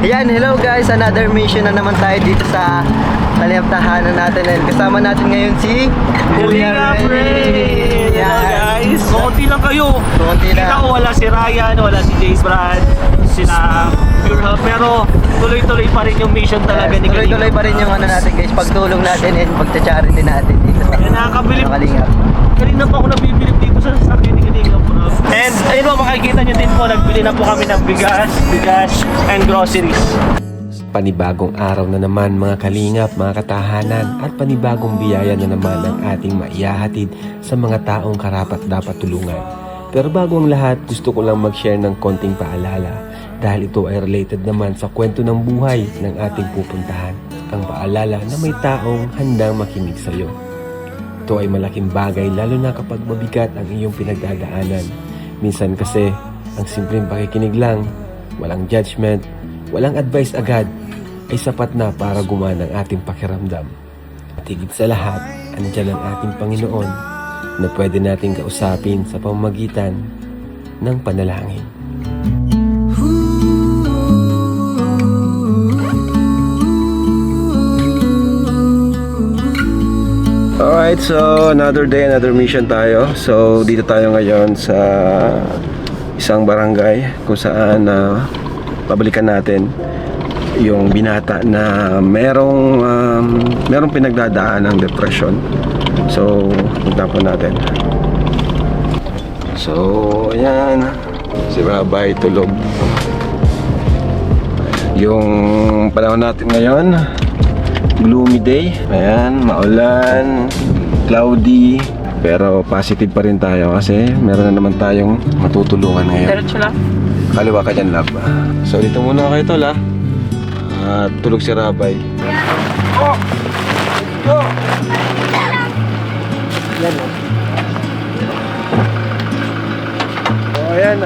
Ayan, hello guys, another mission na naman tayo dito sa Kalingap tahanan natin. And kasama natin ngayon si Kalingap Ray! Hello guys! Konti lang kayo. Konti lang. Kita ko wala si Ryan, wala si Jace Brad, sina Pure Health. Pero tuloy-tuloy pa rin yung mission talaga ni Kalingap. Tuloy-tuloy pa rin yung ano natin guys, pagtulong natin and pagcha-charity natin dito sa Kaya nakakabilib. Kalingap. Kanina pa ako nabibilib dito sa sasakyan ni Kalingap. And ayun po, makikita nyo din po, nagbili na po kami ng bigas, and groceries. Panibagong araw na naman mga kalingap, mga katahanan at panibagong biyaya na naman ang ating maihahatid sa mga taong karapat dapat tulungan. Pero bago ang lahat, gusto ko lang mag-share ng konting paalala dahil ito ay related naman sa kwento ng buhay ng ating pupuntahan. Ang paalala na may taong handang makinig sa iyo. Ito ay malaking bagay lalo na kapag mabigat ang iyong pinagdadaanan. Minsan kasi, ang simpleng pakikinig lang, walang judgment, walang advice agad, ay sapat na para gumana ang ating pakiramdam. At higit sa lahat, andyan ang ating Panginoon na pwede nating kausapin sa pamamagitan ng panalangin. Alright, so another day, another mission tayo. So dito tayo ngayon sa isang barangay kung saan pabalikan natin yung binata na merong pinagdadaan ng depression. So punta po natin. So ayan, si Rabay tulog. Yung panahon natin ngayon, gloomy day. Ayan, maulan, cloudy, pero positive pa rin tayo kasi meron na naman tayong matutulungan ngayon. Diretso lang. Kaliwa ka dyan, lab. So dito muna kayo tol, ha. Tulog si Rabay. So ayan,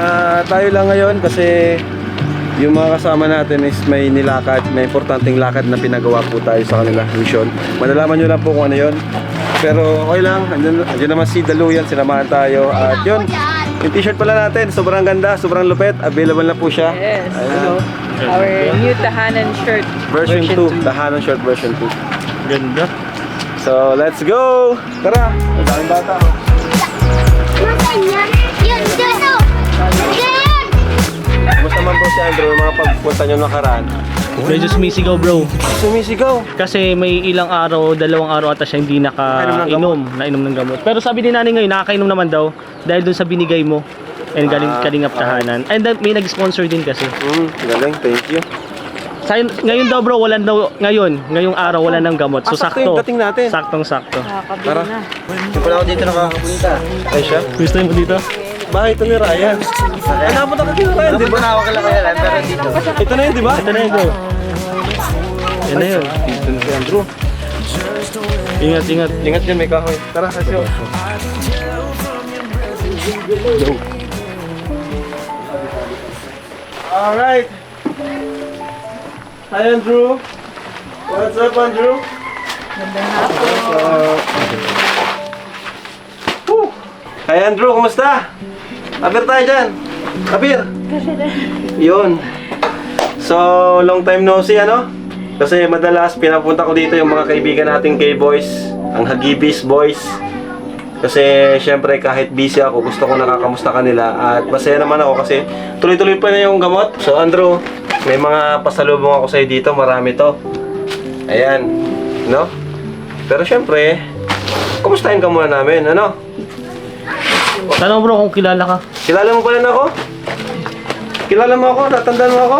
tayo lang ngayon kasi yung mga kasama natin is may nilakad, may importanteng lakad na pinagawa po tayo sa kanila mission. Malalaman nyo lang po kung ano yun. Pero okay lang, andyan naman si Daluyan, sinamahan tayo. At yun, yung t-shirt pala natin, sobrang ganda, sobrang lupet. Available na po siya. Yes. Ayan. Our new tahanan shirt. Version 2, tahanan short version 2. Ganda. So, let's go! Tara! Ang daming bata. Nasaan yan? Yun, dyan o! Ganyan! Kumusta naman bro si Andrew, mga pagpunta nyo nakaraan? Medyo sumisigaw bro. Sumisigaw! Kasi may ilang araw, 2 araw ata siya hindi nainom ng gamot. Pero sabi din namin ngayon, nakakainom naman daw dahil dun sa binigay mo. And galing Kalingap tahanan. And then, may nag-sponsor din kasi. Galing, thank you. Ngayon daw bro, ngayong araw wala ng gamot. So sakto yung dating natin. Saktong-sakto. Tara. Hindi pala ako dito nakakapunta. Ay siya? Gusto mo dito? Bahay ito ni Ryan. Ay, napunta ka kina Ryan, di ba? Nakapanawa ka lang kaya lang, pero dito. Ito na yun, di ba? Ito na yun bro. Yan na yun. Ito na si Andrew. Ingat. Ingat dyan, may kahoy. Tara, kasyo. Go. Alright. Hi, Andrew. What's up, Andrew? Hi, Andrew. Kumusta? Abir tayo dyan. Abir. Yun. So, long time no see, ano? Kasi madalas pinapunta ko dito yung mga kaibigan nating K-Boys, ang Hagibis Boys. Kasi syempre kahit busy ako, gusto ko nakakamusta kanila at masaya naman ako kasi tuloy-tuloy pa na yung gamot. So Andrew, may mga pasalubong ako sa'yo dito, marami to. Ayan, no? Pero syempre, kumustahin ka muna namin, ano? Tanong bro kung kilala ka. Kilala mo pa rin ako? Kilala mo ako? Natandaan mo ako?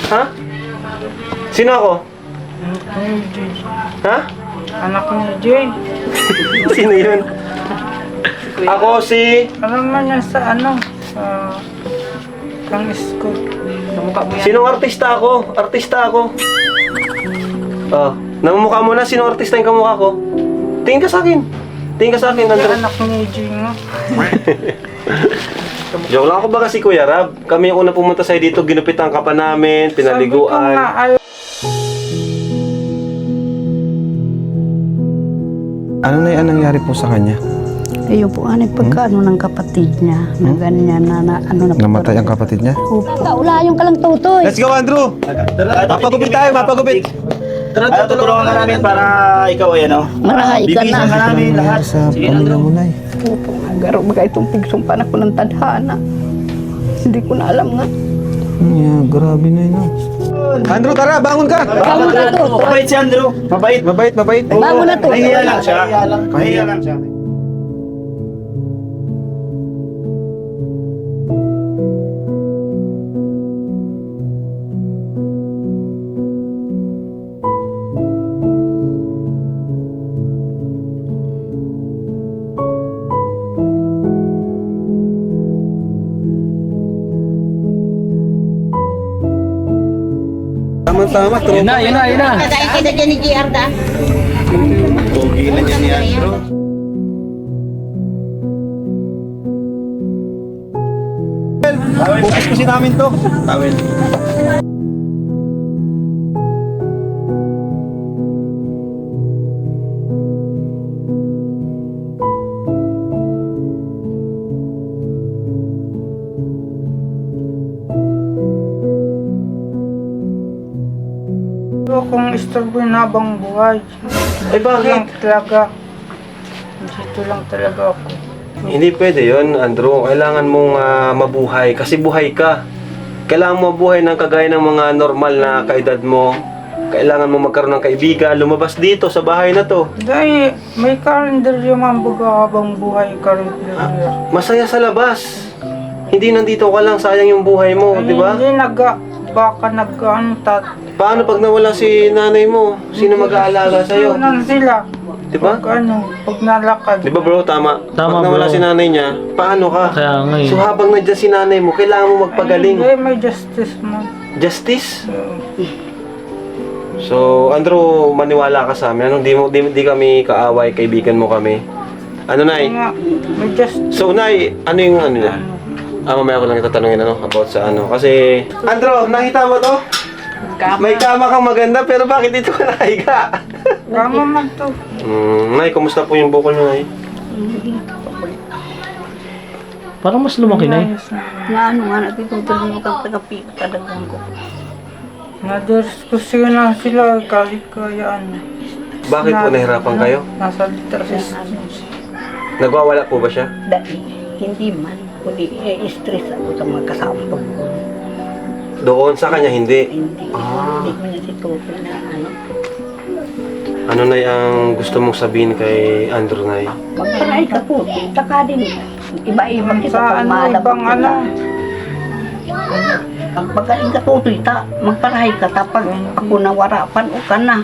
Ha? Sino ako? Ha? Anak ni Jane. Sino yun? Ako si... Ano man yan sa sa pang school. Namukha mo yan. Sinong artista ako? Artista ako. Oh, namumukha mo na. Sinong artista yung kamukha ko? Tingin ka sa akin. Tingin ka sa akin, Andrew. Anak ni Jane mo. Joke lang ako ba kasi Kuya Rab? Kami yung una pumunta sa'yo dito, ginupitan ka pa namin, pinaliguan. Ano na yung nangyari po sa kanya? Eh, yung po anay pagkaano ng kapatid niya, na ganyan na ano na Namatay ang kapatid niya? Wala yung kalang tutoy. Let's go, Andrew! Mapagupit tayo, mapagupit! Tara, tutulungan ka namin para ikaw ay ano. Marahay ka Bibisan ka na. namin lahat. Sa Sige, pamilya Andrew. mo, Nay. Opo, garo ba itong pigsumpan ako ng tadhana. Hindi ko na alam nga. Yeah, grabe na yun. Andrew, tara, bangon ka! Bangon na to. Mabait si Andrew. Mabait. Mabait, mabait. Bangon na to. Pahiya lang siya. Pahiya lang siya. Tama-tama, tropa. Yun na. Kadain kita dyan ni JR da. Pogi na niya ni Andrew. Bukas kasi namin to. Tawel. Pero kung istorbo na habang buhay. Eh, bakit? Lang talaga. Dito lang talaga ako. Hindi pwede yon, Andrew. Kailangan mong mabuhay kasi buhay ka. Kailangan mo mabuhay ng kagaya ng mga normal na kaedad mo. Kailangan mo magkaroon ng kaibigan, lumabas dito sa bahay na to. Dahil may calendar yung mambaga habang buhay calendar. Masaya sa labas. Hindi nandito ka lang, sayang yung buhay mo, di ba? Hindi baka nag-antat. Paano pag nawala si nanay mo? Sino mag-aalaga sa'yo? Nan sila. Di ba? Pag nalakad. Di ba bro, tama? Tama, Pag nawala bro. si nanay niya, paano ka? Kaya nga eh. So habang nandiyan si nanay mo, kailangan mo magpagaling. Hindi, may justice man. Justice? So, Andrew, maniwala ka sa amin. Ano, di kami kaaway, kaibigan mo kami. Ano, Nay? Nga, may justice. So, Nay, ano yung ano niya? Mamaya ko lang itatanungin about sa ano. Kasi, Andrew, nakita mo to? May kama kang maganda, pero bakit dito ka nakahiga? Kama man to. Nay, kumusta po yung bukol niyo, Nay? Parang mas lumaki na eh. Na ano nga natin tutulong mo kang tagapika talagang ko. Nadiskusyon na sila kahit kayaan. Bakit po nahirapan kayo? Nasa literasis. Nagwawala po ba siya? Dahil hindi man, kundi stress ako sa mga kasama ko. Doon, sa kanya hindi. Hindi ko na situpin na ano. Ano, Nay, ang gusto mong sabihin kay Andrew, Nay? Magparay ka po, taka din. Iba-iba kita Sa pag ano, mahalap ibang ano. Magpagaling ka tutoy ta, magparahay ka tapag ako nawarapan o ka na.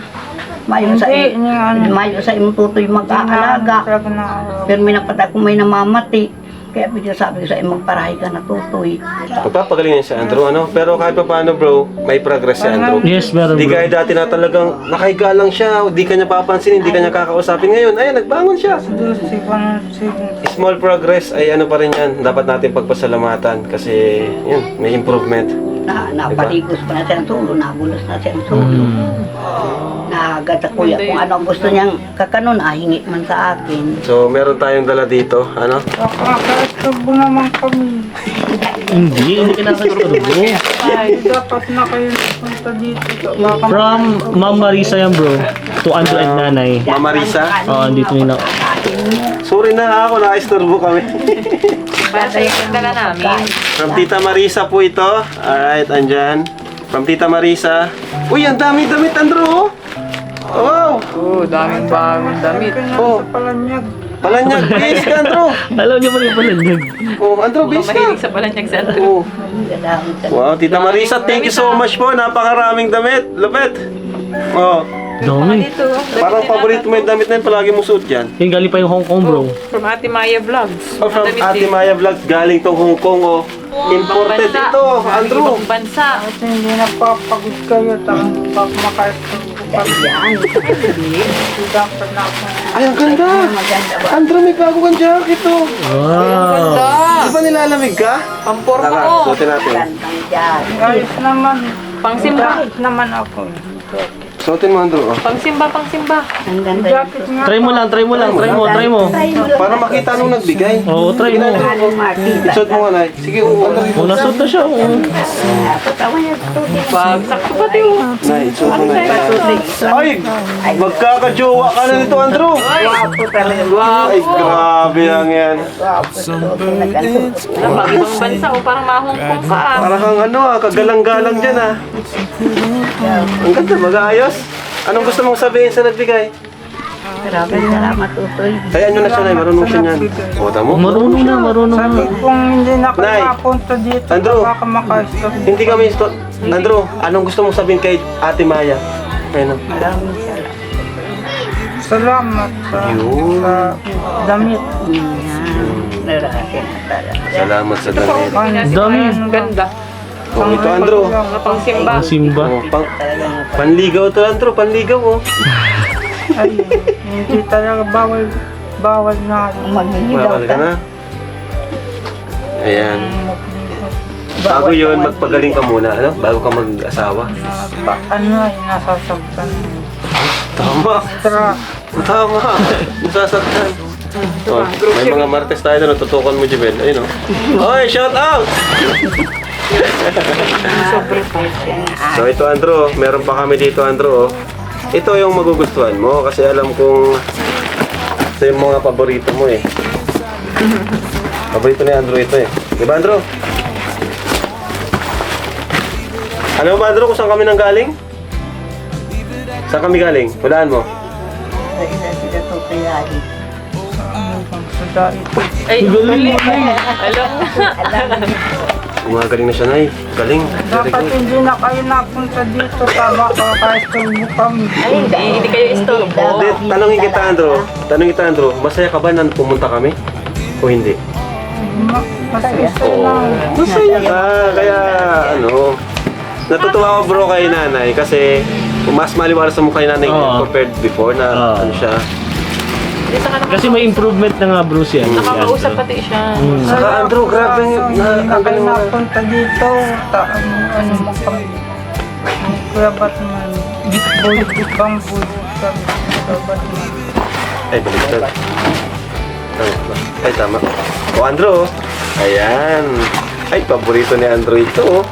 Mayo sa Hindi, niya ano. mayo sa imong tutoy mag-aalaga. Talaga na. Pero may napata ko may namamati. Kaya bigla sabi ko sa imong magparahay ka na tutoy. Magpapagaling niya si Andrew, ano? Pero kahit pa paano, bro, may progress si Andrew. Yes, meron Di bro. gaya dati na talagang nakahiga lang siya, di ka niya papansinin, di ka niya kakausapin. Ngayon, ayun, nagbangon siya. Small progress ay ano pa rin yan. Dapat natin pagpasalamatan kasi yun, may improvement. Napaligos pa na siyang tulo, nabulos na siyang tulo. Naagad sa kuya kung ano ang gusto niyang kakanon, hingi man sa akin. So, meron tayong dala dito, ano? Nakakasturbo naman kami. Hindi ka nakakasturbo. Ay, dapat na kayo punta dito. Baka From Ma'am Marisa yan bro, to Andrew and Nanay. Mama Risa. Oo, andito nila. Sorry na ako, nakaisturbo kami. Basta yung dala namin. From Tita Marisa po ito. Alright, andyan. From Tita Marisa. Uy, ang dami damit, Andrew. Wow! Daming bagong damit. Oh, palanyag. palanyag, base ka, Andrew. Alam niyo ba yung palanyag? Oh, Andrew, base ka. Mahilig sa palanyag sa Andrew. Oh. Wow, Tita Marisa, thank you so much po. Napakaraming damit. Lupet. Oh, Dami. parang paborito mo yung damit na yun. Palagi mo suot yan. Yung galing pa yung Hong Kong bro. From Ate Maya Vlogs. Oh, from Damit Ate din. Maya Vlogs, galing tong Hong Kong, oh. Imported Ibang bansa. ito, Andrew. Ibang bansa. Kasi hindi napapagod kayo. Baka makaisturbo pa. Dapat na ako. Ay, ang ganda. Andrew, may bago kang jacket, oh. Wow. Di ba nilalamig ka? Pamporma Tara, ko. suotin natin. Ayos naman. Pang simba. Ayos naman ako. Suotin mo, Andrew. Oh. Pangsimba, pangsimba. Ang ganda Jacket nga. Try mo lang, try mo lang, try mo, try mo. Para makita nung nagbigay. Oo, try mo. Aling Martita. Isuot mo nga, Nay. Sige, Andrew. Oh, nasot na siya. Oo. Patawa niya tuloy. Pag sakto pati oh. Nay, isuot mo, Nay. Ay! Magkakajowa ka na nito, Andrew. Wapo talaga. Ay, grabe lang yan. Alam, pag ibang bansa o parang mahongkong ka ah. Para kang ano kagalang-galang dyan Ang ganda, mag-aayos. Anong gusto mong sabihin sa nagbigay? Grabe, salamat tutoy. Kaya nyo na siya, Nay. Marunong siya niyan. O, tamo? Marunong na, marunong Sabi na. kung hindi na kayo Nay. mapunta dito, Andrew. baka maka-stop. Hindi kami Andrew, anong gusto mong sabihin kay Ate Maya? Ayun. Maraming salamat. Salamat sa Yun. damit. Narasi na talaga. Salamat sa damit. Dami. Ang ganda. O, ito, Andrew. Mga pangsimba. Simba. O, panligaw to, Andrew. Panligaw, oh. Ay, hindi talaga bawal na. Bawal ka na. Ayan. Bago yun, magpagaling ka muna, ano? Bago ka mag-asawa. Ano ay nasasaktan. Tama. Tama. Nasasaktan. Oh, may mga martes tayo na natutukan mo, Jebel. Ayun, oh. Oy, shout out! So, ito, Andrew. Meron pa kami dito, Andrew. Oh. Ito yung magugustuhan mo kasi alam kong ito yung mga paborito mo eh. Paborito ni Andrew ito eh. Di ba, Andrew? Alam mo ba, Andrew, kung saan kami nang galing? Saan kami galing? Hulaan mo. Sila tutoy lagi. Sa dait. Ay, galing. Alam. Galing na siya, Nay. Galing. Very Dapat good. hindi na kayo napunta dito pa baka ka-stop kami. Ay, hindi kayo istorbo. Hindi, tanongin kita, Andrew. Tanongin kita, Andrew. Masaya ka ba na pumunta kami? O hindi? Masaya Oo. lang. Masaya ka. Kaya, ano, natutuwa ako bro kay nanay kasi mas maliwanag sa mukha ni nanay Oo. compared before na Oo. ano siya. Kasi may improvement na nga Bruce yan. Nakakausap pati siya. Saka Andrew, grabe Hindi ang na kayo galing mo. napunta dito. Ano mo kami. Kuya Batman. Bulit bang bulit kami. Kuya Batman. Ay, baliktad. Ay, tama. O, Andrew. Ayan. Ay, paborito ni Andrew ito.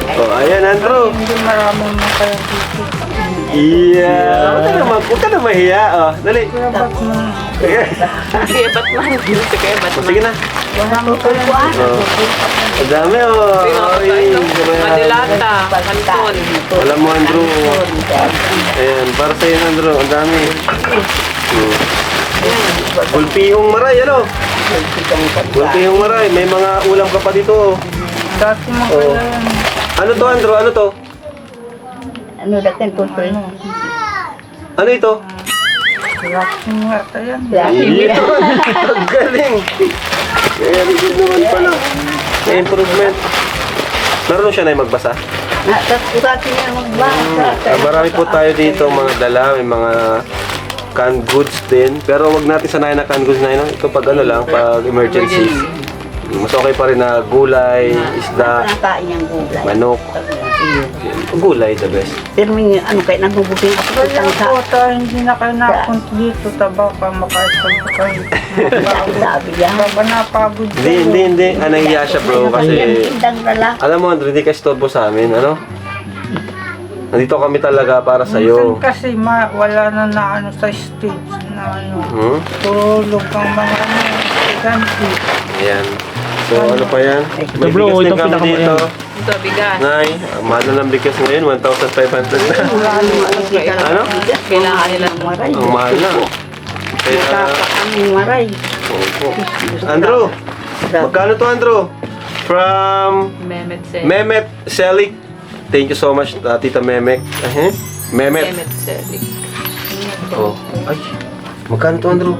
O, ayan, Andrew. Hindi maraming mo kayo dito. Yeah. Huwag ka na mahiya. O, dali. Kuya Batman. Kaya Batman. Gusto kaya O, Batman. sige na. Walang tutuan. O. Ang dami, o. Ay, Madilata. Kanton. alam mo, Andrew. Ayan, para sa'yo, Andrew. Ang dami. Gulpihong maray, ano? Gulpihong maray. May mga ulam ka pa dito. Dati mo Oo. kaya yan. Ano to, Andrew? Ano to? Ano dating tutoy? Ano ito? Relaxing nga tayo. Iyon! Ang galing! Very good naman pala. May improvement. Marunong siya na yung magbasa. Tapos niya magbasa. Marami po tayo dito mga dala. May mga canned goods din. Pero wag natin sanayin na canned goods na yun. Ito pag ano lang, pag emergency. Mas okay pa rin na gulay, isda, Nakain niyang gulay. manok. Gulay the best. Pero may ano kayo nagugutin ako Kaya sa po tayo hindi na kayo napunta dito. Taba ka maka-stop kayo. sabi niya. Baba napagod Hindi. Nahiya siya bro kasi... Indang lalaki. Alam mo Andrew, hindi ka istorbo sa amin, ano? Nandito kami talaga para sa'yo. Minsan kasi wala na ano sa stage na ano. Hmm? Tulog ang mga ano. Ganti. Ayan. So ano pa yan? May bro, bigas din itong kami dito. Ito, bigas. Nay, mahal na ng bigas ngayon, 1,500 na. Ano? Kailangan nila. Maray. Ang mahal na. Kaya, Kakaaming maray. opo. Andrew, magkano to Andrew? From Mehmet Sel. Mehmet Selik. Thank you so much, Tita Memek. Mehmet. Mehmet Selik. Oh. Ay, magkano to Andrew?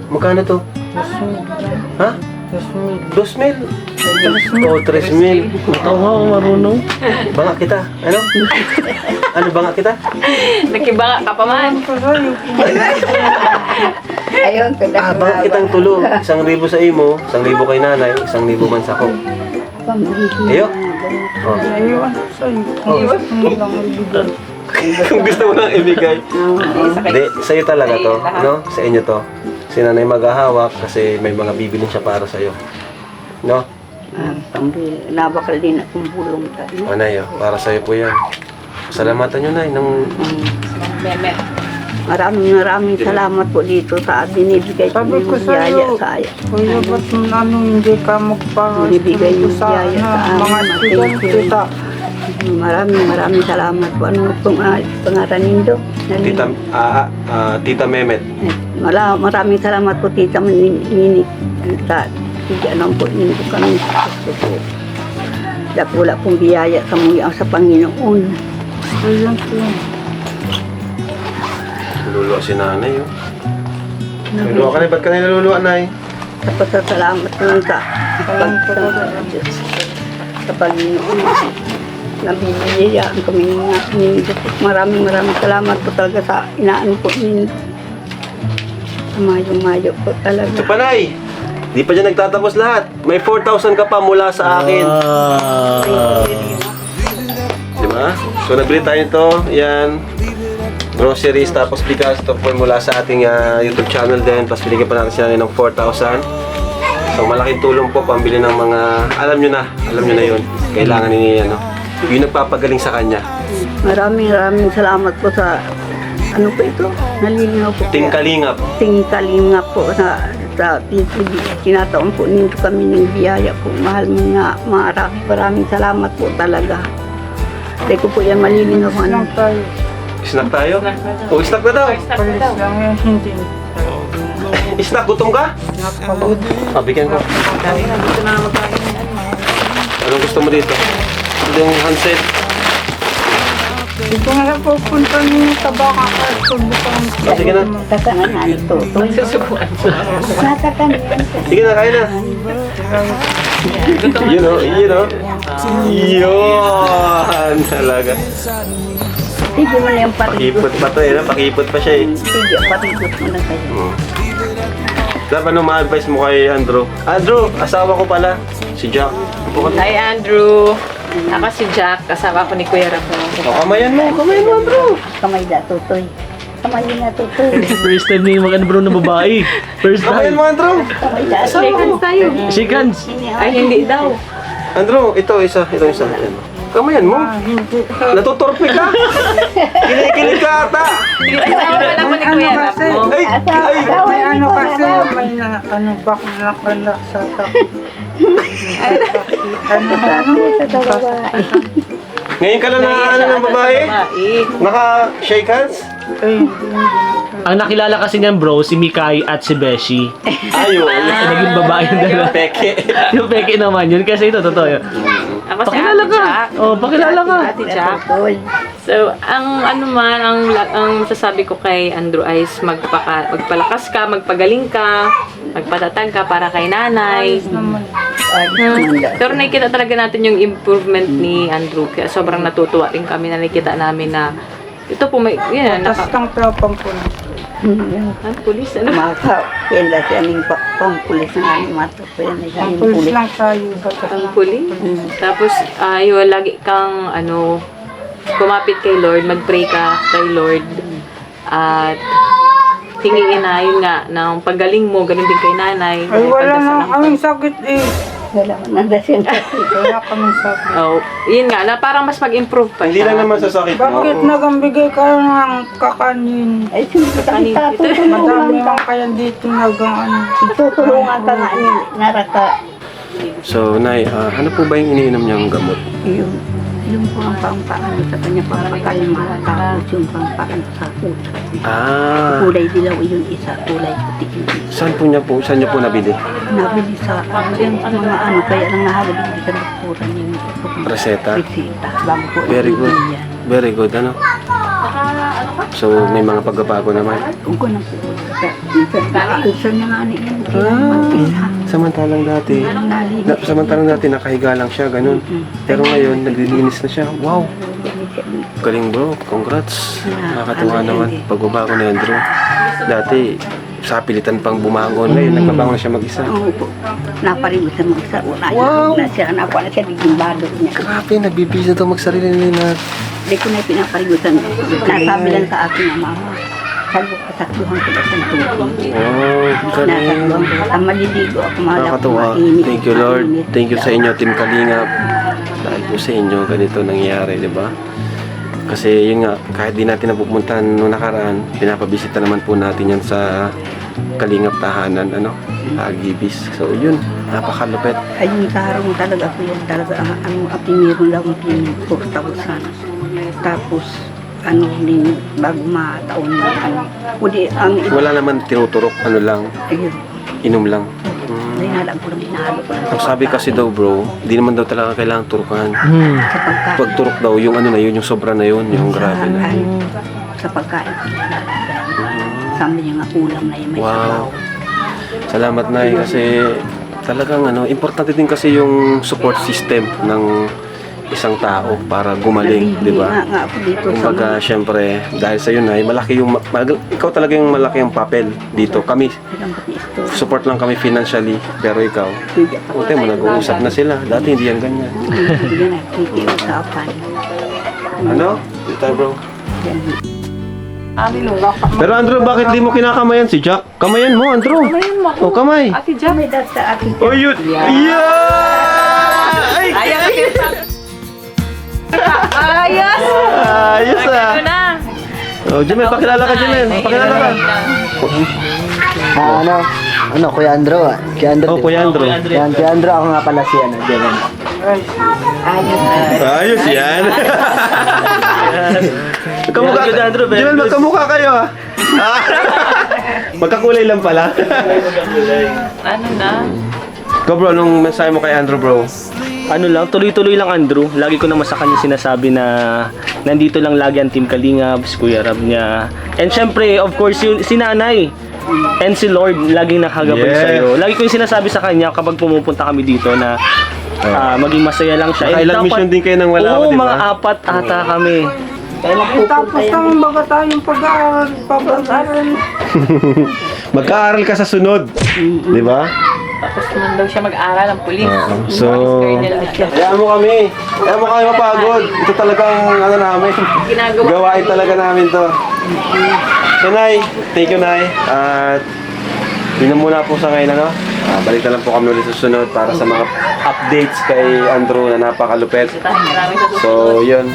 Magkano to? Ha? 2,000? Oh, 3,000. Ikaw nga, marunong. Banga kita. Ano? Ano banga kita? Nakibanga ka pa man. Ayun, Ah, banga kitang tulo. 1,000 sa imo, 1,000 kay nanay, 1,000 man sa ko. Ayo. Oh. Ayun, sa'yo. Kung gusto mo lang ibigay. Kung gusto mo lang ibigay. Hindi, sa'yo talaga to. No? Sa inyo to. Si nanay maghahawak kasi may mga bibilin siya para sa'yo. No? Nabakal din akong bulong tayo. O, Nay, para sa'yo po yan. Salamatan nyo, Nay. Meme. Maraming salamat po dito sa binibigay ko Sabi ko ng sa'yo, biyaya sa akin. Kuya, ba't hindi ka Binibigay magpahastin yung sa biyaya sa mga amin. estudyante sa Maraming salamat po. Ano pong pangalan nindo? Tita Mehmet. Maraming salamat po tita Mini. Ano po nindo kami. Gusto po. Wala pong biyaya sa mga sa Panginoon. Ayun po. Naluluwa si nanay, oh. Naluluwa ka, Nay. Ba't ka naluluwa, Nay? Sa pasasalamat po sa sa Panginoon. Nabibiyayaan kami ng maraming salamat po talaga sa inaan po ninyo. Mayo po talaga. Ito pa, Nay. Di pa dyan nagtatapos lahat. May 4,000 ka pa mula sa akin. Diba? So, nabili tayo ito. Yan. Groceries, tapos bigas. Ito po mula sa ating YouTube channel din. Tapos binigyan pa natin sila ng 4,000. So, malaking tulong po pambili ng mga... Alam nyo na yun. Kailangan ni yung nagpapagaling sa kanya. Maraming salamat po sa ano po ito? Nalilinaw po. Tingkalingap. Tingkalingap po sa PTV. Tinataon po nito kami ng biyaya po. Mahal mo nga. Maraming salamat po talaga. Hindi ko po yan malilinaw. Lang tayo. Snack tayo? O, snack na daw. Palis lang yan, hindi. Snack, gutom ka? Napagod. Bigyan ko. Gusto na magkain. Anong gusto mo dito? Ito yung handset. Dito nga lang pupunta ninyo sa baka ka. Sige na. Kasangan nga ni Totoy. Susubuan. Sige na, kain na. You know. Yun! Talaga. Sige mo na yung parikot. Pakipot pa to pakipot pa siya eh. Sige, parikot mo na kayo. Dapat ano ma-advise mo kay Andrew? Andrew, asawa ko pala. Si Jack. Hi, Andrew. Ako si Jack. Kasama ko ni Kuya Rapo. O, kamayan mo, Andrew. Kamay da, Totoy. Kamay na, Totoy. First time na yung mga bro na babae. First Kamayan time. mo, Andrew. Kamay da. Shake hands tayo. Shake hands. Ay, hindi daw. Andrew, ito isa. Ayan. Kamayan mo. Natutorpe ka. Kinikilig ka ata. Kasama pala ko ni Kuya Rapo. May ano kasi, may bakla ka na sa Ngayon ka lang na ng babae? Naka-shake hands? Ang nakilala kasi niyan bro, si Mikay at si Beshi. Ayun. Naging babae yung dalawa. Peke. Yung peke naman yun kasi ito totoo yun. Ako si Pakilala Ate ka. Jack. Oh, pakilala ka. Ate Jack. So, ang masasabi ko kay Andrew ay magpalakas ka, magpagaling ka, magpatatag ka para kay nanay. Pero nakikita talaga natin yung improvement ni Andrew. Kaya sobrang natutuwa rin kami na nakikita namin na ito po may, yan, Tapos ang tapang po. pulis, ano? Kaya siya ng pampulis ng aming mata. Kaya na siya ng Pulis pulis. lang tayo. Ang pulis. Tapos, yun, lagi kang, kumapit kay Lord, mag-pray ka kay Lord. At, hingiin na, yun nga, ng paggaling mo, ganun din kay nanay. Ay, wala Pagdasal na ng kaming sakit eh. Wala man ang dasin. Wala kaming sakit. Oh, yun nga, na parang mas mag-improve pa Hindi siya. lang naman sa sakit mo. Bakit nagambigay kayo ng kakanin? Ay, siyempre kami Madami lang kaya dito nagang tutulungan ka nga ni Naraka. So, Nay, ano po ba yung iniinom niyang gamot? Yung po ang pampaano sa kanya, pampakalma, tapos yung pampaano sa utak. Kulay dilaw yung isa, kulay puti yung isa. Saan niyo po nabili? Nabili sa yung mga kaya lang nahabag yung sa doktora yung Reseta? resita. Bago po Very good. ibigay yan. Very good, ano? So, may mga pagbabago naman. Kung ko na po, sa niya nga ni isa. Samantalang dati, nakahiga lang siya, ganun. Pero ngayon, naglilinis na siya. Wow! Galing bro, congrats. Nakakatuwa naman. Pagbabago ni Andrew. Dati, sa pilitan pang bumangon. Ngayon, nagbabangon na siya mag-isa. Oo po. Naparin sa mag-isa. Una, na siya, nakuha na siya, naging bado niya. Grabe, nagbibisa daw magsarili na Hindi ko na pinapaligutan. Nasabi lang sa akin ang mama. Kasakluhan ko ba sa tubig. Oh, galing. Nasakluhan ko. Ang maliligo ako Nakakatuwa. Thank you, Lord. Thank you sa inyo, Team Kalingap. Dahil po sa inyo, ganito nangyayari, di ba? Kasi yun nga, kahit di natin napupuntahan noong nakaraan, pinapabisita naman po natin yan sa Kalingap Tahanan, Agibis. So yun, napakalupit. Ayun, karang talaga ako yan. Talaga, meron lang akong pinag 4,000. Tapos, din, bago mataon Pwede, Wala naman tinuturok, lang, ayun, inom lang. dinalang ko lang, hinahalo ko lang. Ang sabi kasi daw bro, di naman daw talaga kailangan turukan. Sa pagkain. Pag turok daw, yung yung sobra na yun, yung grabe na. Sa pagkain. Sabi niya nga kulang na yung may sabaw. Wow. Salamat na kasi talagang importante din kasi yung support system ng isang tao para gumaling, di ba? Nga ako dito Kumbaga, syempre, dahil sa yun ay malaki yung ikaw talaga yung malaki yung papel dito. Kami, support lang kami financially, pero ikaw, buti mo nag-uusap na sila. Dati hindi yan ganyan. Hindi na nakikiusapan. Ano? Dito bro. Amin nung Pero Andrew, bakit di mo kinakamayan si Jack? Kamayan mo, Andrew. Kamayan mo ako. O, kamay. Ate Jack. May dat sa akin. Oh, yun. Yeah! Ay! Ayan, ayos! Ayos ah. Ano na? Oh, Jimel, pakilala ka, Jimel. Pakilala ka. Kuya Andrew. Kuya Andrew. Oh, Kuya Andrew. Kuya Andrew, ako nga pala si Jelen. Ayos yan. Magkamukha Kuya Andrew, very Jimel, good. magkamukha kayo ah. Magkakulay lang pala. Ano na? Ikaw bro, anong mensahe mo kay Andrew bro? Tuloy-tuloy lang Andrew. Lagi ko naman sa kanya sinasabi na nandito lang lagi ang Team Kalingap, si Kuya Rab niya. And syempre, of course, si Nanay and si Lord laging nakagabay Yes. sa'yo. Lagi ko yung sinasabi sa kanya kapag pumupunta kami dito na maging masaya lang siya. And Nakailang dapat- mission din kayo ng wala, Oo, di ba? mga 4 ata kami. Tapos naman baga tayong pag-aaral, pag-aaral. Magkaaral ka sa sunod. Di ba? Tapos naman daw siya mag-aral ng pulis. So, Colonel na siya. hayaan mo kami. Hayaan mo kami mapagod. Ito talagang namin. Ginagawa. Gawain talaga namin to. So, Nay, thank you, Nay. At yun na muna po sa ngayon, balik na lang po kami ulit sa sunod para sa mga updates kay Andrew na napakalupet. Maraming sa susunod. So, yun.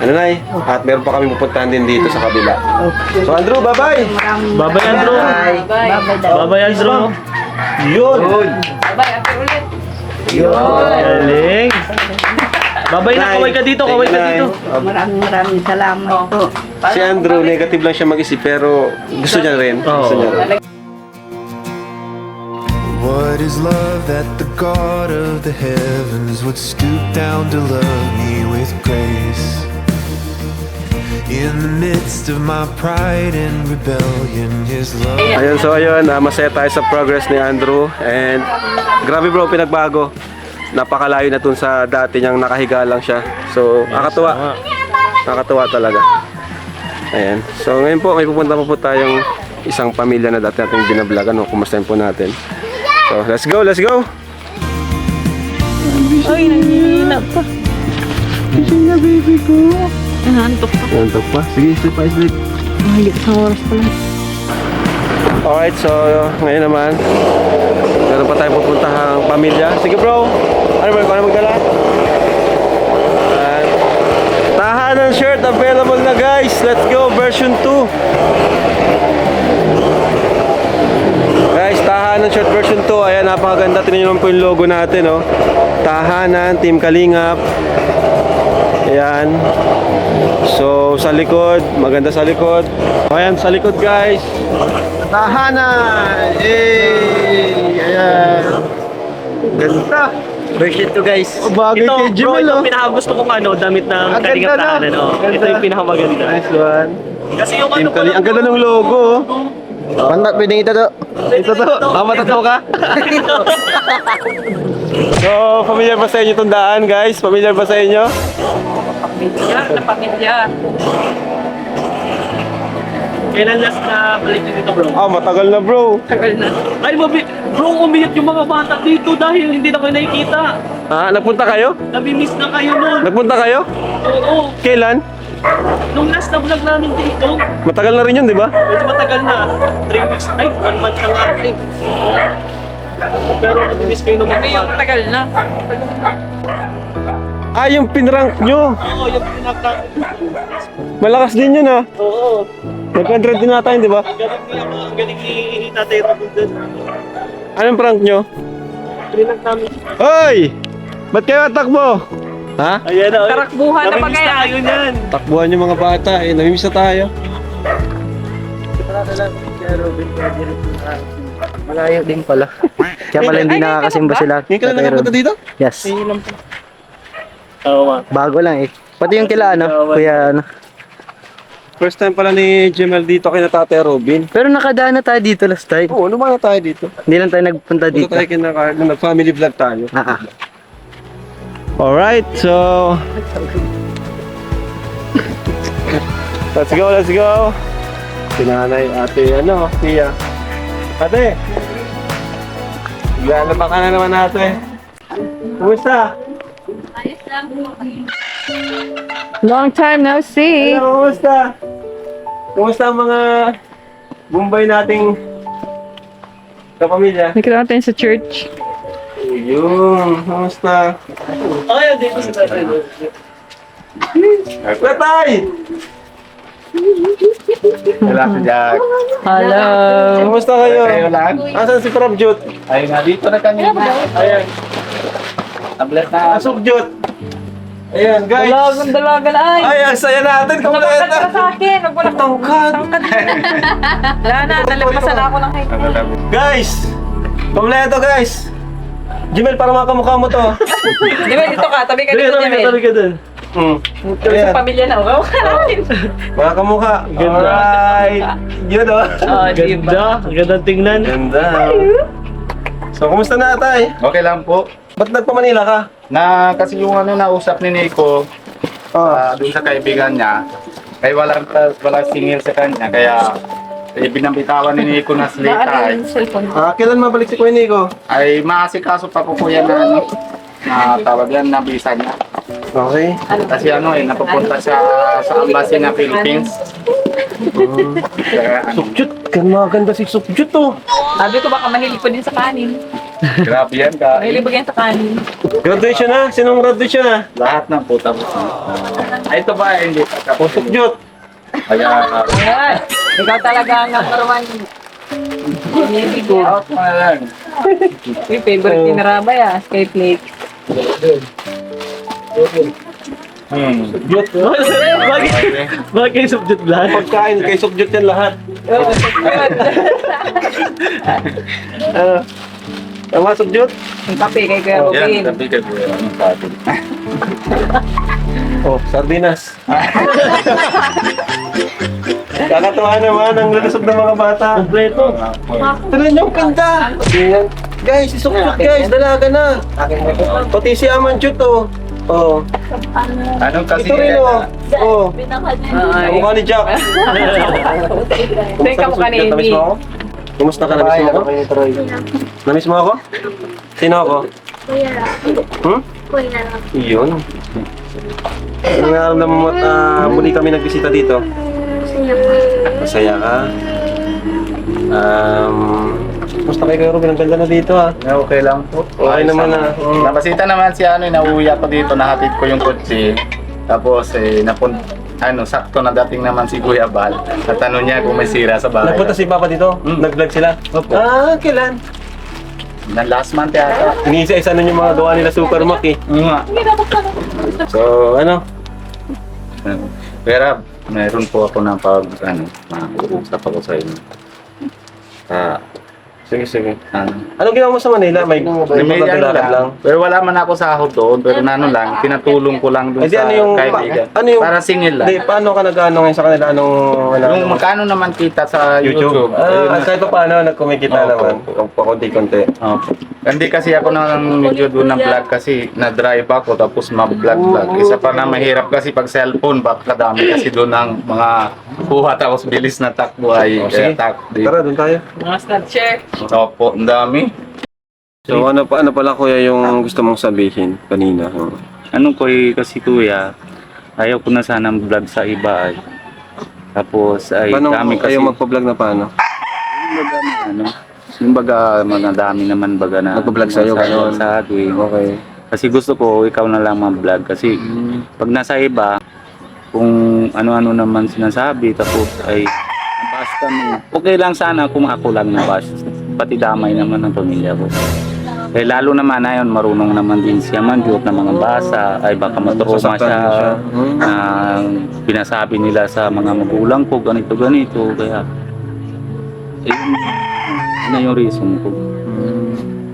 Nay? At meron pa kami pupuntahan din dito sa kabila. So, Andrew, bye-bye! Bye-bye Andrew. Bye-bye. Bye-bye Andrew. Yun! Bye-bye. After ulit. Galing. Bye-bye na, Nay, kaway ka dito, kaway ka thank you, dito. Nay. Maraming salamat po. Si Andrew, negative lang siya mag-isip pero gusto niya rin. Gusto niya rin. What is love that the God of the heavens would stoop down to love me with grace? In the midst of my pride and rebellion, His love. Ayun, so ayun, masaya tayo sa progress ni Andrew. And grabe bro, pinagbago. Napakalayo na dun sa dati niyang nakahiga lang siya. So, nakakatuwa. Nakakatuwa talaga. Ayan. So, ngayon po, may pupunta po tayong isang pamilya na dati natin binablog. Kumustahin po natin. So, let's go, let's go! Ay, nanghihina pa. Gising na, baby ko. Nantok pa. Nantok pa. Sige, sleep pa, sleep. Mahigit sa oras pa lang. Alright, so ngayon naman meron pa tayong pupuntahang pamilya. Sige bro, ano ba? Kung ano magdala? Tahanan shirt available na guys. Let's go, version 2. Guys, Tahanan shirt version 2. Ayan, napakaganda. Tingnan nyo naman po yung logo natin, oh. Tahanan, Team Kalingap. Ayan. So, sa likod, maganda sa likod. Ayan, sa likod guys. Tahanan! Yay! Ayan. Ganda. Version 2 guys. Bagay Ito, kay bro, Jimel, ito oh. ang pinakagusto kong damit ng Ang Kalingap ganda na. Tahanan. Oh. Ganda. Ito yung pinakamaganda. Nice one. Kasi yung Team ko Kalingap. Ang ganda ng logo, oh. Pwedeng ito to. Ito to. Matataw ka? So, familiar ba sa inyo itong daan, guys? Familiar ba sa inyo? Pamilya, na pamilya. Kailan last na balik nyo dito bro? Ah, matagal na, bro. Tagal na. Ay, bro, umiyak yung mga bata dito dahil hindi na kayo nakikita. Nagpunta kayo? Nabimiss na kayo nun. Nagpunta kayo? Oo. Kailan? Nung last na vlog namin dito. Matagal na rin yun, di ba? Medyo matagal na. 3 weeks. Ay, 1 month lang natin. Pero nabimiss kayo nung mga. Matagal na. Yung pinrank nyo. Oo, yung pinaka. Malakas din yun, ha? Oo. Nag-100 din natin, di ba? Ang galing ni Tatay Robin dun. Anong prank nyo? Pinag namin. Hoy! Ba't kayo takbo? Ha? Ayan na. Tarakbuhan na ba Namimiss kaya? na kayo niyan. Takbuhan yung mga bata, namimiss na tayo. Malayo din pala. Kaya pala hindi nakakasimba sila. Ngayon ka na nakapunta dito? Yes. Oo, ma. Bago lang eh. Pati yung kila kuya First time pala ni Jemel dito kay na Tatay Robin. Pero nakadaan na tayo dito last time. Oo, lumana tayo dito. Hindi lang tayo nagpunta Dito dito. tayo kinakain, nag-family vlog tayo. Ah. Alright, so... Let's go, let's go! Sinanay, ate, Tia. Ate! Lalabak ka na naman ate. Kumusta? Long time no see. Hello, kumusta? Kumusta ang mga Bombay nating kapamilya? Nakita natin sa church. Yun, kumusta? Ay, dito si Tatay Robin. Tatay! Wala si Jack. Hello. Kumusta kayo? Kayo lang? Asan si Prabjot? Ayun nga, dito na kanina. Ayan. Tablet na. Asukjot. Ayan, guys. Dalaga na ay. Ay, ang saya natin. Tumakat ka Kompleto. sa akin. Huwag mo na Tangkad. Wala na, nalagpasan ako ng height mo. Guys! Kompleto, guys. Jimel, para makamukha mo to. Di ba dito ka? Tabi ka dito, Jemel. Tabi ka dun. Sa pamilya na. Huwag ka namin. Mga kamukha. Ganda. Alright. Yun, oh. Oh, di ba? Ganda. Gandang tingnan. Ganda. So, kumusta na, tay? Okay lang po. Ba't nagpa-Manila ka? Kasi yung nausap ni Nico, doon sa kaibigan niya, ay walang singil sa kanya, kaya binambitawan ni Nico na slita Kailan mabalik si Kuya Nico? ay maasikaso pa po kuya na tawag yan na visa niya. Okay. Kasi napupunta siya sa embassy ng Philippines. Kaya, Sukjut. Maganda si Sukjut, to. Sabi ko baka mahilig pa din sa kanin. grabe yan ka. Mahilig ba yan sa kanin? Graduation na? Sinong graduation na? Lahat ng puta mo. Ay, ito ba hindi pa O, Sukjut. Kaya, Ayan. Ikaw talaga ang number one. out mo na lang. Yung favorite ni Narabay Skyflake. Sukjut. Bagay subject lahat. Pagkain kay Sukjut yan lahat. Tama, Sukjut? Yung kape kay Kuya Yan, Robin. sabi ka kuya. Anong sabi? Oh, sardinas. Kakatuwa naman ang lalasog ng mga bata. Kompleto. Tignan niyo, ang ganda. Guys, si Sukjut, guys, dalaga na. Pati si Amanjut, oh. Oh. Anong kasi? Ito rin, oh. Oh. Mukha ni Jack. Ito yung kamukha ni Namiss Amy. mo ako? Kumusta ka? Namiss mo ako? Namiss mo ako? Sino ako? Kuya lang. Hmm? Kuya lang. Yun. Ano nga alam mo at muli kami nagbisita dito? Masaya po. Masaya ka? Kumusta kayo, Robin? Ang ganda na dito, ha? Okay lang po. Okay naman, ha? Napasita naman si nauwi ako dito, nahatid ko yung kotse. Tapos sakto na dating naman si Kuya Bal. At niya kung may sira sa bahay. Nagpunta si Papa dito? Nag-vlog sila? Opo. Kailan? Na last month yata. Iniisa-isa na yung mga gawa nila Super Mac, eh. Nga. So, ano? Pero meron po ako ng sa ako sa inyo. Sige. Ano? Anong ginawa mo sa Manila? May maglalakad lang? Pero wala man ako sahod doon. Pero lang, tinatulong ko lang doon Hindi, sa ano yung- kaibigan. ano yung- Para singil lang. Hindi, paano ka nag-ano ngayon sa kanila? Yung magkano naman kita sa YouTube. Ayun. Kahit pa paano, nagkumikita Opo. naman. Pakunti-kunti. Hindi kasi ako nang medyo doon ng vlog kasi na-drive ako tapos ma-vlog. Isa pa na mahirap kasi pag cellphone, baka dami kasi doon ng mga kuha tapos bilis na takbo ay Sige, takbo. tara, doon tayo. Mga snatcher. Opo, ang dami. So ano pala kuya yung gusto mong sabihin kanina? Ano ko kasi kuya, ayaw ko na sana vlog sa iba ay. Tapos ay Paano dami kasi kayo magpa-vlog na paano? ano, yung baga madami naman baga na Magpa-vlog sa'yo, gano'n? sa akin. Okay. Kasi gusto ko ikaw na lang mag-vlog kasi pag nasa iba kung ano-ano naman sinasabi tapos ay nabash kami. Okay lang sana kung ako lang nabash. Pati damay naman ng pamilya ko. Eh lalo naman ayon marunong naman din siya manjot ng mga basa ay baka matrauma Sasaktan siya din siya. na pinasabi nila sa mga magulang ko ganito kaya yun yung reason ko.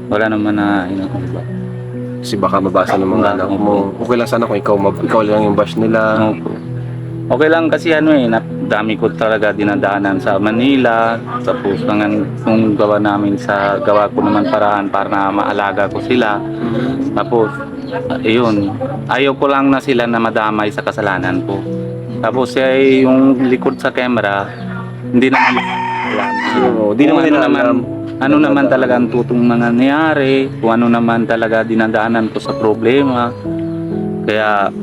Wala naman na iba. Kasi baka mabasa ng mga anak mo. Okay lang sana kung ikaw lang yung bash nila. Opo. Okay lang kasi dami ko talaga dinadaanan sa Manila. Tapos kung gawa ko naman paraan para na maalaga ko sila. Tapos, ayun, ayaw ko lang na sila na madamay sa kasalanan ko. Tapos yung likod sa camera, hindi naman Di naman nila alam. ano naman talaga ang tutong mga nangyari, kung ano naman talaga dinadaanan ko sa problema. Kaya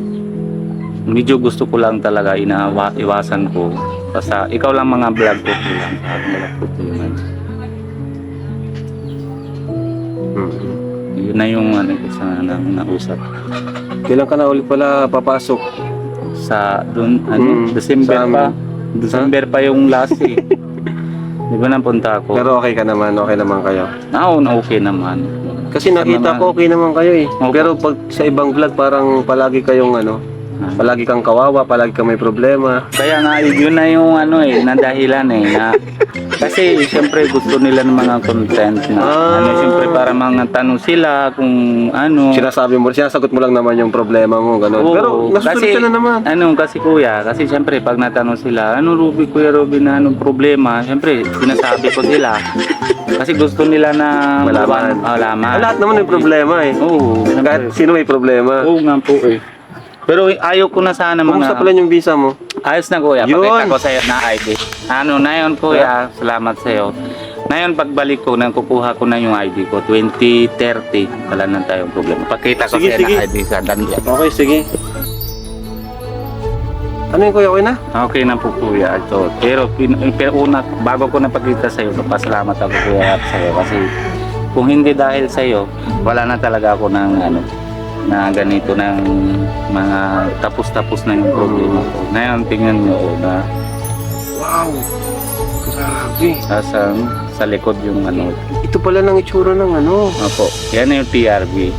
medyo gusto ko lang talaga iwasan ko. Basta ikaw lang mga vlog ko lang sa mga problema. Yun na yung ko sa nausap. Kailan ka na ulit pala papasok? Sa doon December sa pa. amin. December pa yung last eh. Di ba napunta ako? Pero okay naman kayo. Okay naman. Kasi nakita ko okay naman kayo eh. Okay. Pero pag sa ibang vlog parang palagi kayong palagi kang kawawa, palagi kang may problema. Kaya nga yun na yung nadahilan na kasi siyempre gusto nila ng mga content na siyempre para mga tanong sila kung Sinasagot mo lang naman yung problema mo, gano'n. Oo, Pero nasusunod ka na naman. Kasi kuya, kasi siyempre pag natanong sila, Kuya Robin na anong problema, siyempre sinasabi ko sila. Kasi gusto nila na Malaman. malaman. Lahat naman may problema eh. Oo, Kahit sino may problema. oo nga po eh. Pero ayaw ko na sana Kumusta mga... pala yung visa mo? Ayos na kuya, Yun. pakita ko sa'yo na ID. Na yun kuya, salamat sa'yo. Na yun pagbalik ko, kukuha ko na yung ID ko, 2030, wala na tayong problema. Pakita ko Sige, sa'yo sige. na ID sa Dandian. Okay, sige. Ano yung kuya, okay na? Okay na po kuya. Ito. Pero bago ko napakita sa'yo, pasalamat ako kuya sa'yo. Kasi kung hindi dahil sa'yo, wala na talaga ako ng na ganito ng mga tapos na yung problema ko. Ngayon, tingnan nyo na Wow! Grabe. sa likod yung Ito pala ng itsura ng Opo, yan na yung TRB.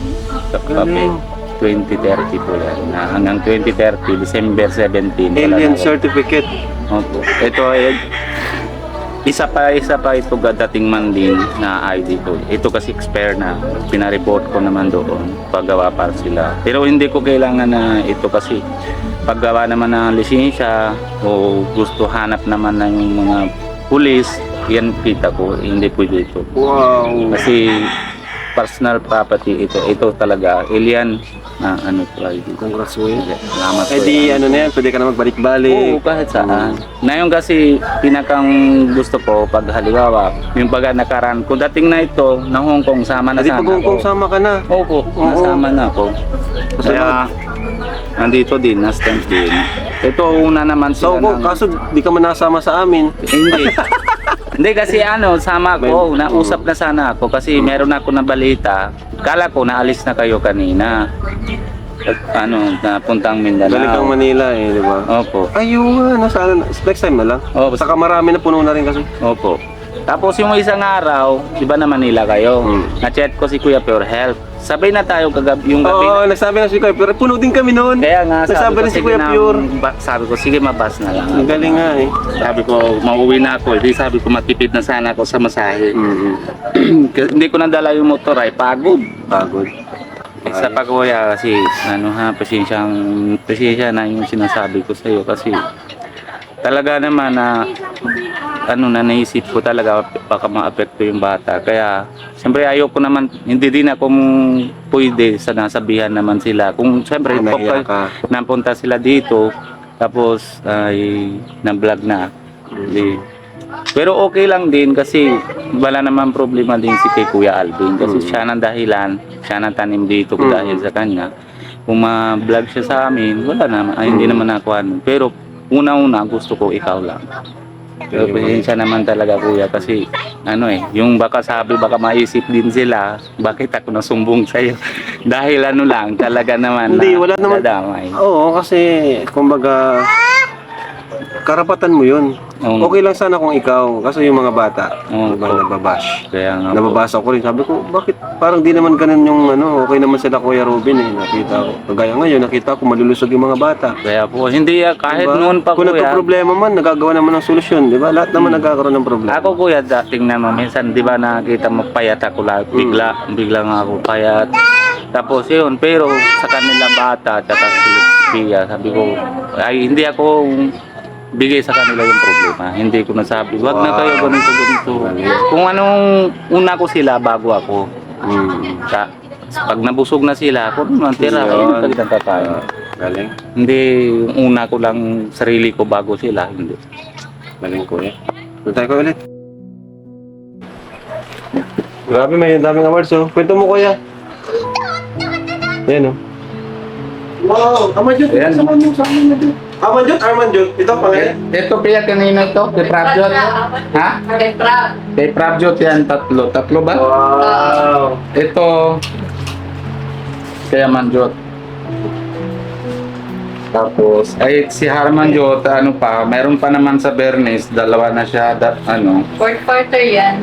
Sa Galing. papel. 2030 po yan. Hanggang 2030, December 17. wala Alien na- certificate. Opo. Ito ay isa pa ito dating man din na ID ko. Ito kasi expire na. Pinareport ko naman doon. Paggawa para sila. Pero hindi ko kailangan na ito kasi paggawa naman ng lisensya o gusto hanap naman ng mga pulis, yan kita ko. Hindi pwede ito. Wow! Kasi personal property ito. Ito talaga. Alien na po ID. Congrats, kuya. Salamat Eh po. di na yan, pwede ka na magbalik-balik. Oo, kahit saan. Ngayon kasi pinakang gusto ko pag halimbawa, yung baga nakaraan, kung dating na ito, na Hong Kong, sama na Hindi sana pag kung sama ka na. Opo, nasama na ako. Kaya, nandito din, na-stamp din. Ito una naman So, sila ng- kaso di ka man nasama sa amin. Hindi. Hindi kasi sama ko, nausap na sana ako kasi meron ako na balita. Kala ko naalis na kayo kanina. Napuntang Mindanao. Balik kang Manila eh, di ba? Opo. Ayun, next time na lang. Opo. Saka marami na puno na rin kasi. Opo. Tapos yung isang araw, di ba na Manila kayo? Na-chat ko si Kuya Pure Health. Sabay na tayo yung gabi. Oo, nagsabi na si Kuya Pure. Puno din kami noon. Kaya nga, Nagsabi na si Kuya Pure. Sabi ko, sige mabas na lang. Ang galing nga eh. Sabi ko, mauwi na ako. Hindi sabi ko, matipid na sana ako sa masahe. Kasi hindi ko nadala yung motor ay pagod. Pagod. Sa pagkuya kasi, pasensya na yung sinasabi ko sa iyo kasi talaga naman na naisip ko talaga baka ma-apekto yung bata. Kaya siyempre ayaw ko naman, hindi din ako pwede sa nasabihan naman sila. Kung siyempre Nahiya ka. napunta sila dito tapos ay na-vlog na. Hindi. Pero okay lang din kasi wala naman problema din si kay Kuya Alvin kasi siya nang dahilan, siya nang tanim dito dahil sa kanya. Kung ma-vlog siya sa amin, wala naman, hindi naman ako ano. Pero una-una gusto ko ikaw lang. Pero pasensya naman talaga kuya kasi ano yung baka sabi baka maisip din sila bakit ako nasumbong sa iyo. Dahil ano lang talaga naman Hindi, wala naman. dadamay. Oo, kasi kumbaga karapatan mo yun. Oo. Okay lang sana kung ikaw, kasi yung mga bata, Oo. diba, nababash. Kaya nga po. Nababasa ko rin, sabi ko, bakit parang di naman ganun yung ano, okay naman sila Kuya Robin nakita ko. Kagaya ngayon, nakita ko malulusog yung mga bata. Kaya po hindi kahit Diba? noon pa Kung kuya. nagka-problema man, nagagawa naman ng solusyon, di ba? Lahat naman nagkakaroon ng problema. Ako kuya dating naman minsan 'di ba nakita mo payat ako lang bigla nga ako payat. Tapos yun pero sa kanila bata at si Pia sabi ko ay hindi ako bigay sa kanila yung problema. Hindi ko nasabi wag na kayo ganito. Kung anong una ko sila bago ako. Pag nabusog na sila ako naman tira kayo nagtatatayo. Galing. Hindi una ko lang sarili ko bago sila hindi. Galing Kuya. Punta ko ulit. Grabe, may daming awards oh. Kwento mo Kuya. Ayan oh. Wow! Amanjot! Ayan. Armanjot! Ito, pangalan? Ito kaya kanina to, kay Prabjot. Ha? Kay Prabjot yan, tatlo. Tatlo ba? Wow! Ito, kay Amanjot. Tapos, ay si Harmanjot, ano pa, mayroon pa naman sa Bernice, dalawa na siya, Fourth quarter yan.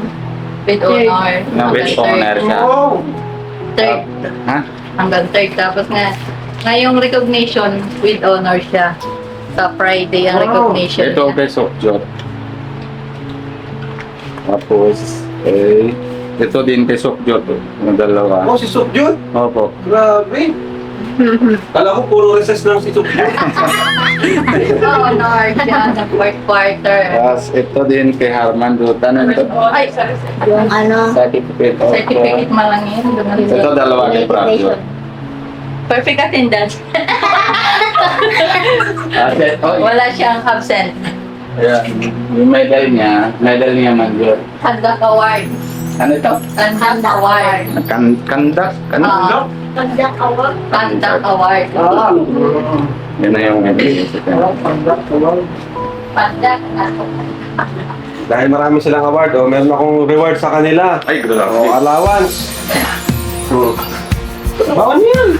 With honor. Na with honor siya. Third. Ha? Hanggang third. Tapos ngayong recognition with honor siya. Sa Friday ang recognition Ito niya. kay Sokjot. Tapos, ito din kay Sokjot, yung dalawa. Oh, si Subjot? Opo. Grabe! Kala ko puro recess lang si Subjot. Honor siya sa fourth quarter. Tapos, ito din kay Harmanjot. Ano ito? Ay, yung ano, Certificate of certificate malangin. Ito dalawa kay Prabjot. Perfect attendance. Wala siyang absent. Ayan. Yung medal niya Manjot. Conduct award. Ano ito? Conduct award. Kandak? Ano? Conduct award. Conduct award. Yan na yung medal niya. Conduct. Dahil marami silang award, meron akong reward sa kanila. Ay, grabe. Allowance. Bawal yan!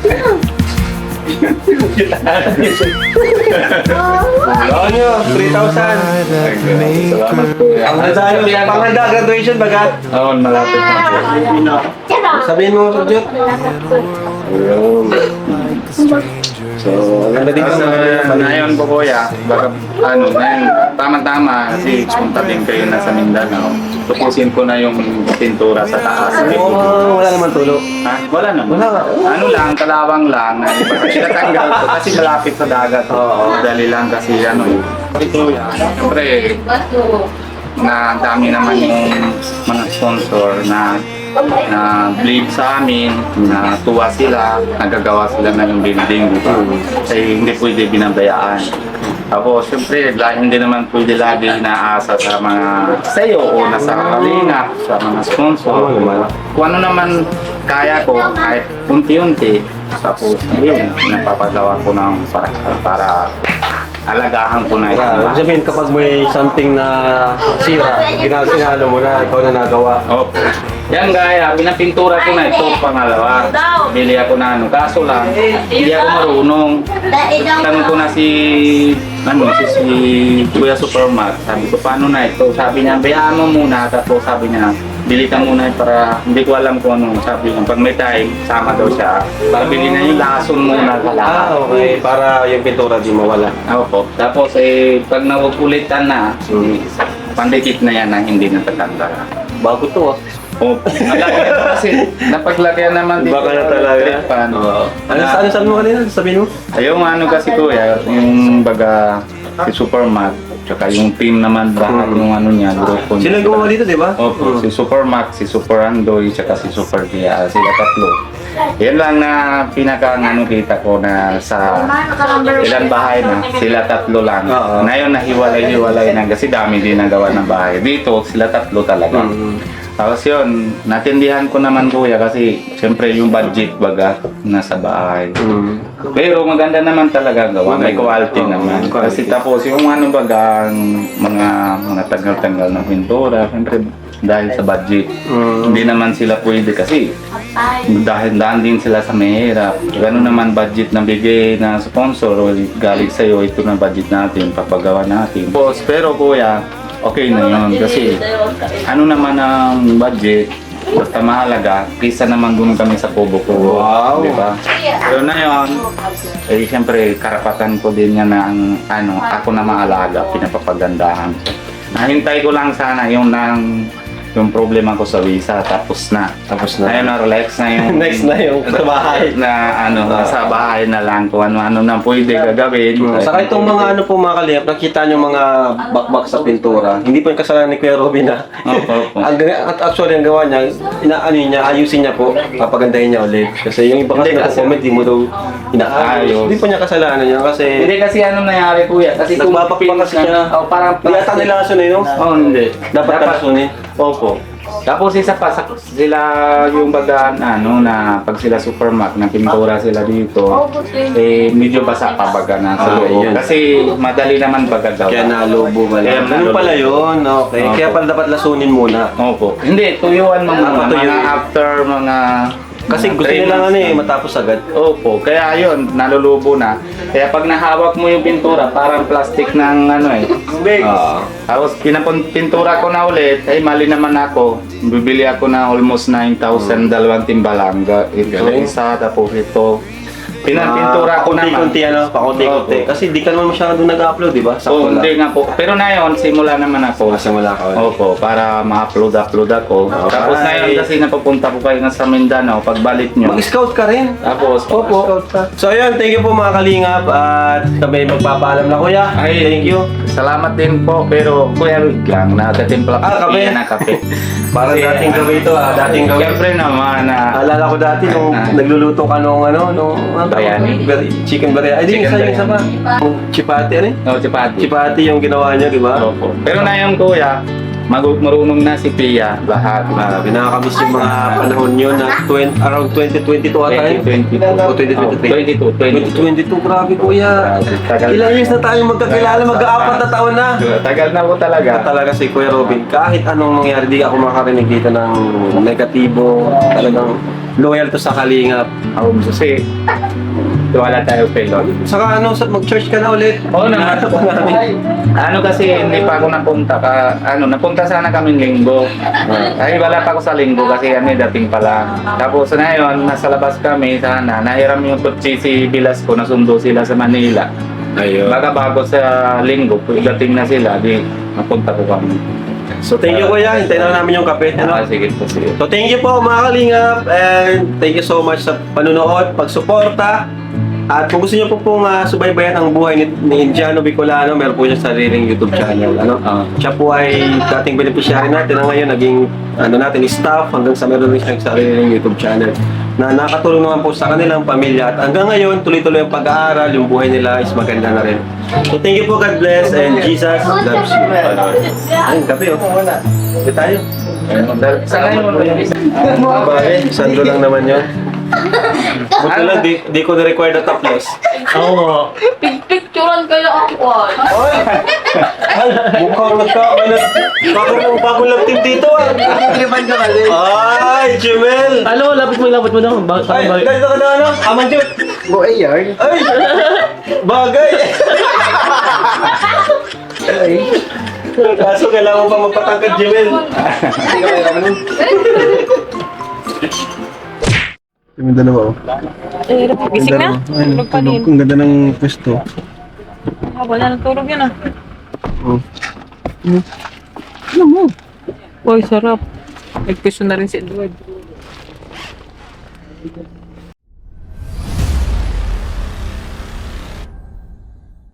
Bawal nyo, 3,000. Panghanda graduation bagat. Oo, malapit na po. Sabihin mo, Subjot. So, ganda dito Tapos, sa ngayon po kuya, baka ngayon, tama-tama kasi punta din kayo na sa Mindanao. Tupusin ko na yung pintura sa taas. wala naman tulo. Ha? Wala naman. Wala. Ano lang, kalawang lang. Itatanggal ko kasi malapit sa dagat. Dali lang kasi ito yan. Siyempre, na dami naman yung mga sponsor na believe sa amin, na tuwa sila, nagagawa sila na yung building, di ba? Kasi hindi pwede binabayaan. Tapos, siyempre, hindi naman pwede lagi inaasa sa mga sayo o nasa kalingap, sa mga sponsor. Kung ano naman kaya ko, kahit unti-unti, tapos, yun, napapagawa ko ng para alagahan ko na ito. Ibig sabihin, kapag may something na sira, ginalo mo na, ikaw na nagawa. Opo. Yan gaya, pinapintura ko na ito pangalawa. Bili ako na kaso lang, hindi ako marunong. Tanong ko na si Kuya Supermat, sabi ko, paano na ito? Sabi niya, bayaan mo muna, tapos sabi niya, bili ka muna para, hindi ko alam kung ano, sabi niya, pag may time, sama daw siya, para bili na yung lason muna sa lahat. Okay, para yung pintura di mawala. Opo. Tapos pag nakukulitan na, pandikit na yan na hindi natatanda. Bago to ah. Opo. Kasi napaglagyan naman dito. Baka na talaga. Ano saan mo kanina? Sabihin mo? Yung ano kasi kuya, yung baga si Supermat, tsaka yung team naman lahat yung ano niya, grupo Sila gumawa dito, di ba? Opo, si Supermax, si Super Andoy, tsaka si Super Gia, sila tatlo. Yan lang na pinaka ano kita ko na sa ilang bahay na sila tatlo lang. Ngayon nahiwalay-hiwalay na kasi dami din nagawa ng bahay. Dito sila tatlo talaga. Tapos yun, natindihan ko naman kuya kasi siyempre yung budget baga nasa bahay. Pero maganda naman talaga gawa, may quality naman. Kasi tapos yung ano baga, mga tagal-tagal ng pintura, siyempre dahil sa budget, hindi naman sila pwede kasi dahil daan din sila sa mahirap. Gano'n naman budget na bigay na sponsor o galing sa'yo, ito na budget natin, papagawa natin. Pero kuya, okay na yun kasi ano naman ang budget, basta mahalaga, kisa naman doon kami sa kubo-kubo. Wow! Diba? Pero na yun, eh siyempre karapatan ko din yan na ang, ako na maalaga, pinapapagandahan ko. Nahintay ko lang sana yung problema ko sa visa, tapos na. Ayun na, relax na yung... Next na yung sa bahay. Sa bahay na lang kung ano-ano na pwede gagawin. Saka itong mga ano po mga kalihap, nakita nyo mga bakbak sa pintura. Hindi po yung kasalanan ni Kuya Robin na. At actually, ang gawa niya, ayusin niya po, papagandahin niya ulit. Kasi yung iba kasi na-comment, di mo daw inaayos. Hindi po niya kasalanan niya kasi... Hindi kasi ano nangyari kuya, kasi kung nagpapakpa kasi siya. Parang Hindi ata nila kasunin, no? hindi. Dapat kasunin. Opo. Tapos isa pa sila yung baga na pag sila supermarket na pintura sila dito, medyo basa pa baga na sa loob. Kasi madali naman baga daw. Kaya nalubo ba lang? Ganun pala yun, okay. Kaya pala dapat lasunin muna. Opo. Hindi, tuyuan muna. Mga after mga... Kasi gusto nila matapos agad. Opo, kaya yun, nalulubo na. Kaya pag nahawak mo yung pintura, parang plastic ng big. Tapos pintura ko na ulit, mali naman ako. Bibili ako na almost 9,000 dalawang timba lang. Ito isa, tapos ito. Pinapintura ko naman. Pakunti-kunti. Kasi di ka naman masyado nag-upload, di ba? Hindi nga po. Pero na yun, simula naman ako. Simula ka ulit. Opo, para ma-upload ako. Tapos na yun kasi napupunta ko kayo sa Mindanao, pagbalik nyo. Mag-scout ka rin. Tapos, Opo. So ayun, thank you po mga kalingap. At kami magpapaalam na kuya. Thank you. Salamat din po, pero kuya wait lang, nakatimpla ko kape. na kape. Parang dating gawin ito dating gawin. Siyempre naman Alala ko dati nung nagluluto ka nung biryani. Chicken biryani. Ay, di isa pa. Chipati, Chipati yung ginawa niya, di ba? Opo. Pero na yung kuya, marunong na si Pia lahat. Pinakakamiss yung mga panahon yun na around 2022 ata yun. 2022, grabe kuya. Ilang years na tayo magkakilala, mag-aapat na taon na. Tagal na po talaga. Talaga si Kuya Robin, kahit anong mangyari, di ako makarinig dito ng negatibo. Talagang loyal to sa Kalingap. Kasi wala tayo kay Lord. Saka mag-church ka na ulit. Oo naman. Kasi hindi pa ako napunta napunta sana kami linggo. Ay wala pa ako sa linggo kasi dating pala. Tapos na yun, nasa labas kami sana. Nahiram yung kotse si Bilasco, nasundo sila sa Manila. Ayun. Baka bago sa linggo, dating na sila, di napunta ko kami. So thank you kuya, hintayin na namin yung kape. Sige po. So thank you po mga Kalingap and thank you so much sa panunood, pagsuporta. At kung gusto niyo po pong subaybayan ang buhay ni Indiano Bicolano, meron po siya sariling YouTube channel. Siya po ay dating beneficiary natin na ngayon naging natin staff hanggang sa meron rin siyang sariling YouTube channel na nakatulong naman po sa kanilang pamilya at hanggang ngayon tuloy-tuloy ang pag-aaral, yung buhay nila is maganda na rin. So thank you po, God bless and Jesus loves you. Ayun, kape Ito tayo. Sando lang naman yun. Buti lang, di ko na-require na topless. Oo. Picturean kayo ako. Ay, mukhang nagkakaroon pa akong love team dito Ay, Jimel! Lapit mo na. Ay, dito ka na Aman Jud! Boy, yarn. Ay! Bagay! Kaso kailangan mo pa magpatangkad, Jimel. Hindi ka mayroon nun. Yung dalawa Gising na? Tulog pa din. Ang ganda ng pwesto. Wala nang tulog yun Alam mo. Uy, sarap. Nagpwesto na rin si Edward.